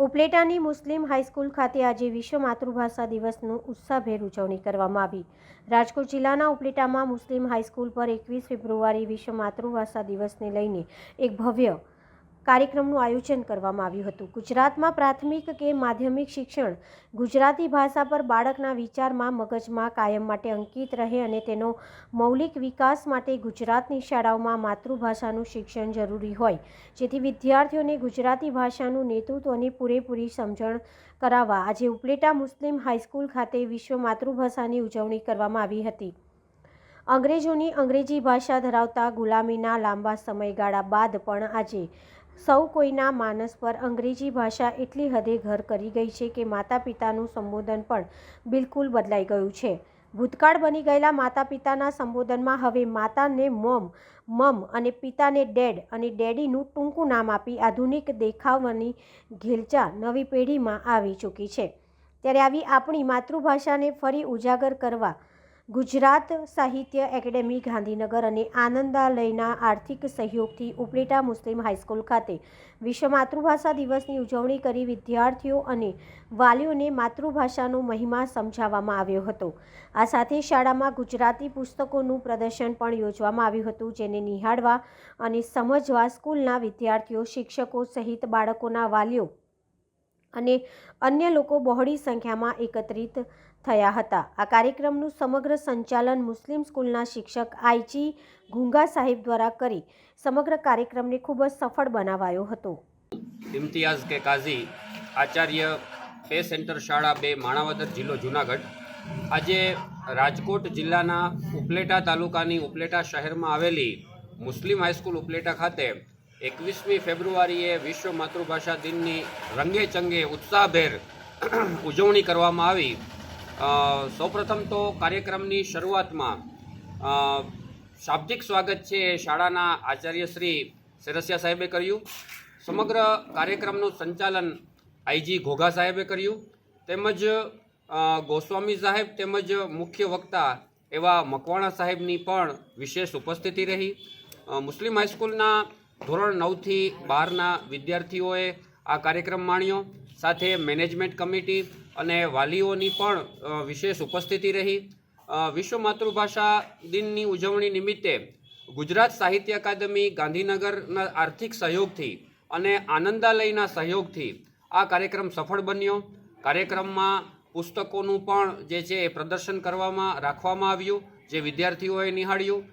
ઉપલેટાની મુસ્લિમ high school ખાતે આજે વિશ્વ માતૃભાષા દિવસનું ઉત્સાહભેર ઉજવણી કરવામાં આવી। રાજકોટ જિલ્લાના ઉપલેટામાં મુસ્લિમ હાઈસ્કૂલ પર 21 ફેબ્રુઆરી વિશ્વ માતૃભાષા દિવસને લઈને એક ભવ્ય કાર્યક્રમનું આયોજન કરવામાં આવ્યું હતું। ગુજરાતમાં પ્રાથમિક કે માધ્યમિક શિક્ષણ ગુજરાતી ભાષા પર બાળકના વિચારમાં મગજમાં કાયમ માટે અંકિત રહે અને તેનો મૌલિક વિકાસ માટે ગુજરાતની શાળાઓમાં માતૃભાષાનું શિક્ષણ જરૂરી હોય, જેથી વિદ્યાર્થીઓને ગુજરાતી ભાષાનું નેતૃત્વની પૂરેપૂરી સમજણ કરાવવા આજે ઉપલેટા મુસ્લિમ હાઈસ્કૂલ ખાતે વિશ્વ માતૃભાષાની ઉજવણી કરવામાં આવી હતી। અંગ્રેજોની અંગ્રેજી ભાષા ધરાવતા ગુલામીના લાંબા સમયગાળા બાદ પણ આજે સૌ કોઈના માનસ પર અંગ્રેજી ભાષા એટલી હદે ઘર કરી ગઈ છે કે માતા પિતાનું સંબોધન પણ બિલકુલ બદલાઈ ગયું છે। ભૂતકાળ બની ગયેલા માતા પિતાના સંબોધનમાં હવે માતાને મોમ, મમ અને પિતાને ડેડ અને ડેડીનું ટૂંકું નામ આપી આધુનિક દેખાવાની ઘેલચા નવી પેઢીમાં આવી ચૂકી છે। ત્યારે આવી આપણી માતૃભાષાને ફરી ઉજાગર કરવા ગુજરાત સાહિત્ય એકેડેમી ગાંધીનગર અને આનંદાલયના આર્થિક સહયોગથી ઉપલેટા મુસ્લિમ હાઈસ્કૂલ ખાતે વિશ્વ માતૃભાષા દિવસની ઉજવણી કરી વિદ્યાર્થીઓ અને વાલીઓને માતૃભાષાનો મહિમા સમજાવવામાં આવ્યો હતો। આ સાથે શાળામાં ગુજરાતી પુસ્તકોનું પ્રદર્શન પણ યોજવામાં આવ્યું હતું, જેને નિહાળવા અને સમજવા સ્કૂલના વિદ્યાર્થીઓ, શિક્ષકો સહિત બાળકોના વાલીઓ અને અન્ય લોકો બહોળી સંખ્યામાં એકત્રિત થયા હતા। આ કાર્યક્રમનું સમગ્ર સંચાલન મુસ્લિમ સ્કૂલના શિક્ષક આઈજી ગુંગા સાહેબ દ્વારા કરી સમગ્ર કાર્યક્રમને ખૂબ જ સફળ બનાવાયો હતો। ઇમ્તિયાઝ કે કાઝી, આચાર્ય પે સેન્ટર શાળા 2, માણાવદર, જિલ્લો જુનાગઢ। આજે રાજકોટ જિલ્લાના ઉપલેટા તાલુકાની ઉપલેટા શહેરમાં આવેલી મુસ્લિમ હાઈસ્કૂલ ઉપલેટા ખાતે 21મી ફેબ્રુઆરીએ વિશ્વ માતૃભાષા દિનની રંગે ચંગે ઉત્સાહભેર ઉજવણી કરવામાં આવી। સૌપ્રથમ તો કાર્યક્રમની શરૂઆતમાં શાબ્દિક સ્વાગત છે એ શાળાના આચાર્ય શ્રી સેરસિયા સાહેબે કર્યું। સમગ્ર કાર્યક્રમનું સંચાલન આઈજી ઘોઘા સાહેબે કર્યું, તેમજ ગોસ્વામી સાહેબ તેમજ મુખ્ય વક્તા એવા મકવાણા સાહેબની પણ વિશેષ ઉપસ્થિતિ રહી। મુસ્લિમ હાઈસ્કૂલના ધોરણ 9થી 12ના વિદ્યાર્થીઓએ આ કાર્યક્રમ માણ્યો, સાથે મેનેજમેન્ટ કમિટી અને વાલીઓની પણ વિશેષ ઉપસ્થિતિ રહી। વિશ્વ માતૃભાષા દિનની ઉજવણી નિમિત્તે ગુજરાત સાહિત્ય અકાદમી ગાંધીનગરના આર્થિક સહયોગથી અને આનંદાલયના સહયોગથી આ કાર્યક્રમ સફળ બન્યો। કાર્યક્રમમાં પુસ્તકોનું પણ જે છે એ પ્રદર્શન રાખવામાં આવ્યું, જે વિદ્યાર્થીઓએ નિહાળ્યું।